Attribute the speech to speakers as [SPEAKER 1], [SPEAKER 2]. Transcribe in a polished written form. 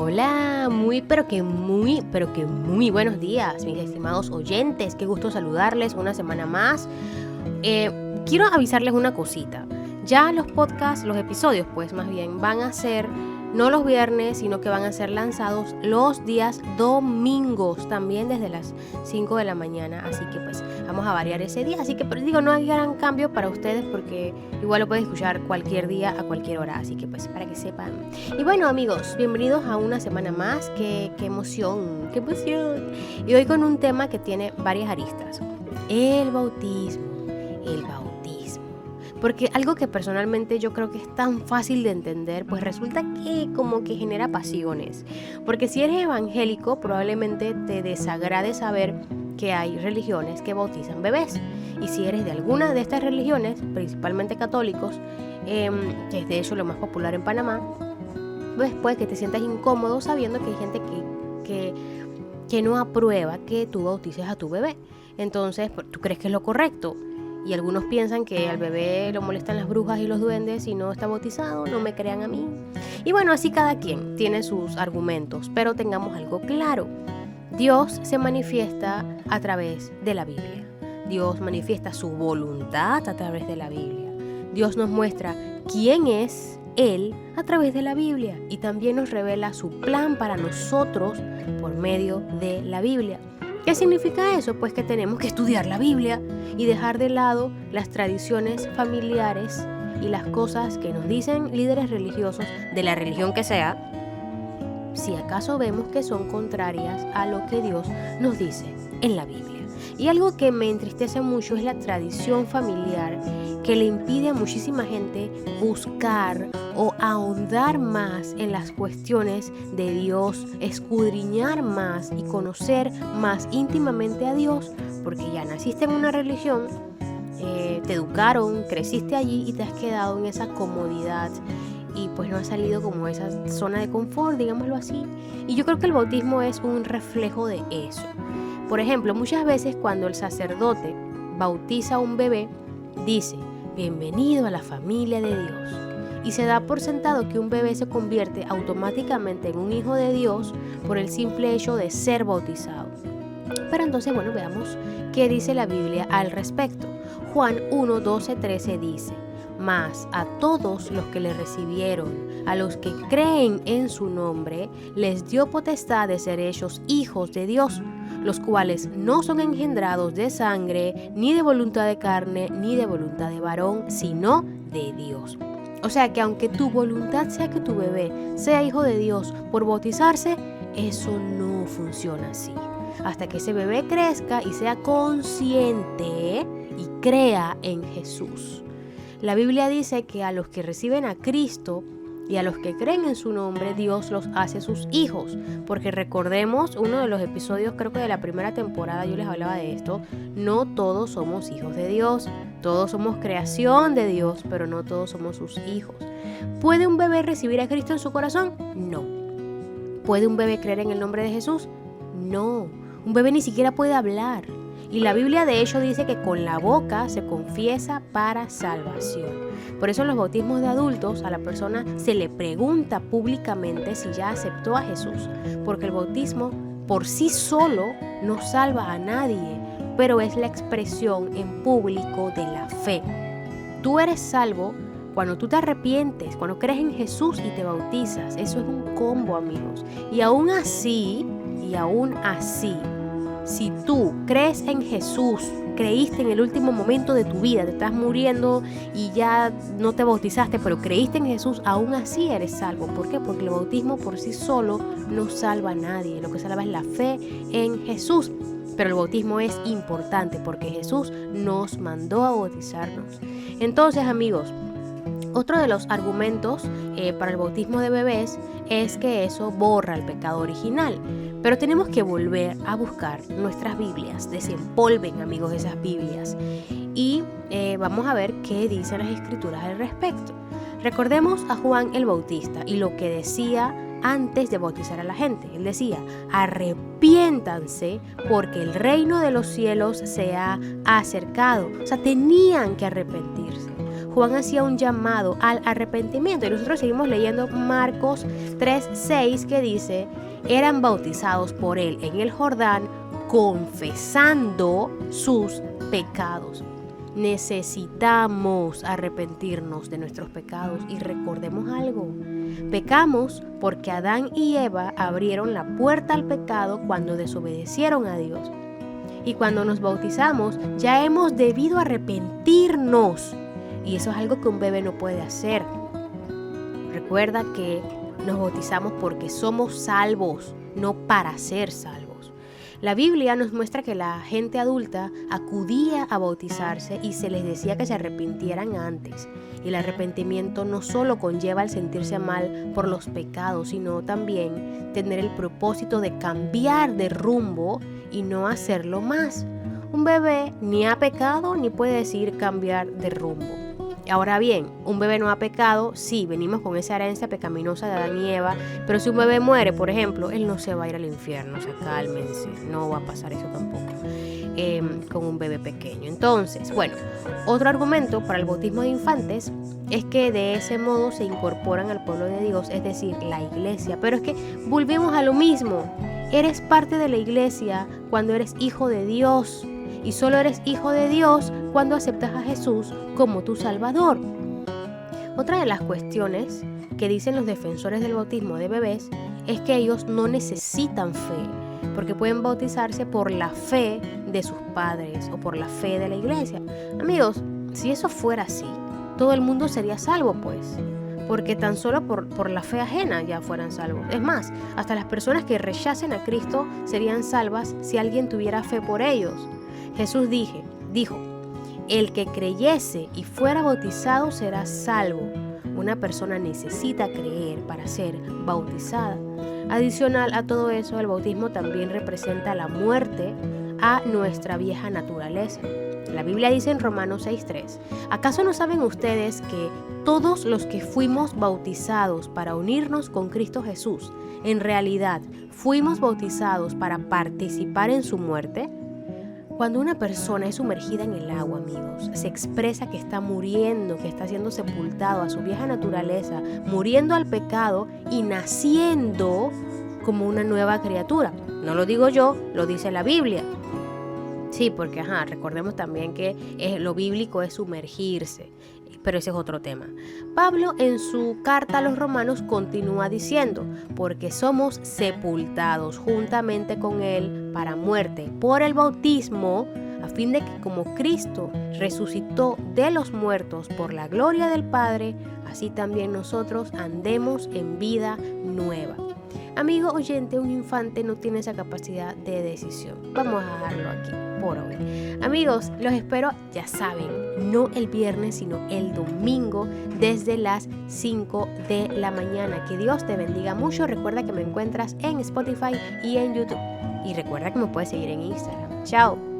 [SPEAKER 1] Hola, pero que muy buenos días, mis estimados oyentes. Qué gusto saludarles una semana más. Quiero avisarles una cosita. Ya los podcasts, los episodios, pues más bien, van a ser no los viernes, sino que van a ser lanzados los días domingos, también desde las 5 de la mañana. Así que pues vamos a variar ese día. Así que pero digo, no hay gran cambio para ustedes porque igual lo pueden escuchar cualquier día, a cualquier hora. Así que pues para que sepan. Y bueno, amigos, bienvenidos a una semana más. Qué emoción, qué emoción. Y hoy con un tema que tiene varias aristas. El bautismo. Porque algo que personalmente yo creo que es tan fácil de entender, pues resulta que como que genera pasiones. Porque si eres evangélico, probablemente te desagrade saber que hay religiones que bautizan bebés. Y si eres de alguna de estas religiones, principalmente católicos, que es de hecho lo más popular en Panamá, pues puede que te sientas incómodo sabiendo que hay gente que no aprueba que tú bautices a tu bebé. Entonces, ¿tú crees que es lo correcto? Y algunos piensan que al bebé lo molestan las brujas y los duendes y no está bautizado, no me crean a mí. Y bueno, así cada quien tiene sus argumentos, pero tengamos algo claro. Dios se manifiesta a través de la Biblia. Dios manifiesta su voluntad a través de la Biblia. Dios nos muestra quién es Él a través de la Biblia y también nos revela su plan para nosotros por medio de la Biblia. ¿Qué significa eso? Pues que tenemos que estudiar la Biblia y dejar de lado las tradiciones familiares y las cosas que nos dicen líderes religiosos de la religión que sea, si acaso vemos que son contrarias a lo que Dios nos dice en la Biblia. Y algo que me entristece mucho es la tradición familiar que le impide a muchísima gente buscar o ahondar más en las cuestiones de Dios, escudriñar más y conocer más íntimamente a Dios, porque ya naciste en una religión, te educaron, creciste allí y te has quedado en esa comodidad y pues no has salido como de esa zona de confort, digámoslo así. Y yo creo que el bautismo es un reflejo de eso. Por ejemplo, muchas veces cuando el sacerdote bautiza a un bebé, dice, bienvenido a la familia de Dios. Y se da por sentado que un bebé se convierte automáticamente en un hijo de Dios por el simple hecho de ser bautizado. Pero entonces, bueno, veamos qué dice la Biblia al respecto. Juan 1, 12, 13 dice, mas a todos los que le recibieron, a los que creen en su nombre, les dio potestad de ser hechos hijos de Dios, los cuales no son engendrados de sangre, ni de voluntad de carne, ni de voluntad de varón, sino de Dios. O sea que aunque tu voluntad sea que tu bebé sea hijo de Dios por bautizarse, eso no funciona así. Hasta que ese bebé crezca y sea consciente y crea en Jesús. La Biblia dice que a los que reciben a Cristo y a los que creen en su nombre, Dios los hace sus hijos. Porque recordemos, uno de los episodios, creo que de la primera temporada, yo les hablaba de esto, no todos somos hijos de Dios. Todos somos creación de Dios, pero no todos somos sus hijos. ¿Puede un bebé recibir a Cristo en su corazón? No. ¿Puede un bebé creer en el nombre de Jesús? No. Un bebé ni siquiera puede hablar. Y la Biblia de hecho dice que con la boca se confiesa para salvación. Por eso en los bautismos de adultos a la persona se le pregunta públicamente si ya aceptó a Jesús. Porque el bautismo por sí solo no salva a nadie, pero es la expresión en público de la fe. Tú eres salvo cuando tú te arrepientes, cuando crees en Jesús y te bautizas. Eso es un combo, amigos. Y aún así, si tú crees en Jesús, creíste en el último momento de tu vida, te estás muriendo y ya no te bautizaste, pero creíste en Jesús, aún así eres salvo. ¿Por qué? Porque el bautismo por sí solo no salva a nadie. Lo que salva es la fe en Jesús. Pero el bautismo es importante porque Jesús nos mandó a bautizarnos. Entonces, amigos, otro de los argumentos para el bautismo de bebés es que eso borra el pecado original. Pero tenemos que volver a buscar nuestras Biblias. Desempolven, amigos, esas Biblias. Y vamos a ver qué dicen las Escrituras al respecto. Recordemos a Juan el Bautista y lo que decía antes de bautizar a la gente. Él decía, arrepiéntanse porque el reino de los cielos se ha acercado. O sea, tenían que arrepentirse. Juan hacía un llamado al arrepentimiento. Y nosotros seguimos leyendo Marcos 3:6, que dice: eran bautizados por él en el Jordán, confesando sus pecados. Necesitamos arrepentirnos de nuestros pecados. Y recordemos algo: pecamos porque Adán y Eva abrieron la puerta al pecado cuando desobedecieron a Dios. Y cuando nos bautizamos, ya hemos debido arrepentirnos. Y eso es algo que un bebé no puede hacer. Recuerda que nos bautizamos porque somos salvos, no para ser salvos. La Biblia nos muestra que la gente adulta acudía a bautizarse y se les decía que se arrepintieran antes. Y el arrepentimiento no solo conlleva el sentirse mal por los pecados, sino también tener el propósito de cambiar de rumbo y no hacerlo más. Un bebé ni ha pecado ni puede decir cambiar de rumbo. Ahora bien, un bebé no ha pecado, sí, venimos con esa herencia pecaminosa de Adán y Eva, pero si un bebé muere, por ejemplo, él no se va a ir al infierno, o sea, cálmense, no va a pasar eso tampoco con un bebé pequeño. Entonces, bueno, otro argumento para el bautismo de infantes es que de ese modo se incorporan al pueblo de Dios, es decir, la iglesia. Pero es que volvemos a lo mismo, eres parte de la iglesia cuando eres hijo de Dios. Y solo eres hijo de Dios cuando aceptas a Jesús como tu Salvador. Otra de las cuestiones que dicen los defensores del bautismo de bebés es que ellos no necesitan fe, porque pueden bautizarse por la fe de sus padres o por la fe de la iglesia. Amigos, si eso fuera así, todo el mundo sería salvo, pues. Porque tan solo por la fe ajena ya fueran salvos. Es más, hasta las personas que rechacen a Cristo serían salvas si alguien tuviera fe por ellos. Jesús dijo, el que creyese y fuera bautizado será salvo. Una persona necesita creer para ser bautizada. Adicional a todo eso, el bautismo también representa la muerte a nuestra vieja naturaleza. La Biblia dice en Romanos 6:3, ¿acaso no saben ustedes que todos los que fuimos bautizados para unirnos con Cristo Jesús, en realidad fuimos bautizados para participar en su muerte? Cuando una persona es sumergida en el agua, amigos, se expresa que está muriendo, que está siendo sepultado a su vieja naturaleza, muriendo al pecado y naciendo como una nueva criatura. No lo digo yo, lo dice la Biblia. Sí, porque recordemos también que lo bíblico es sumergirse, pero ese es otro tema. Pablo en su carta a los Romanos continúa diciendo, porque somos sepultados juntamente con él para muerte por el bautismo, a fin de que como Cristo resucitó de los muertos por la gloria del Padre, así también nosotros andemos en vida nueva. Amigo oyente, un infante no tiene esa capacidad de decisión. Vamos a dejarlo aquí por hoy. Amigos, los espero, ya saben, no el viernes, sino el domingo desde las 5 de la mañana. Que Dios te bendiga mucho. Recuerda que me encuentras en Spotify y en YouTube. Y recuerda que me puedes seguir en Instagram. Chao.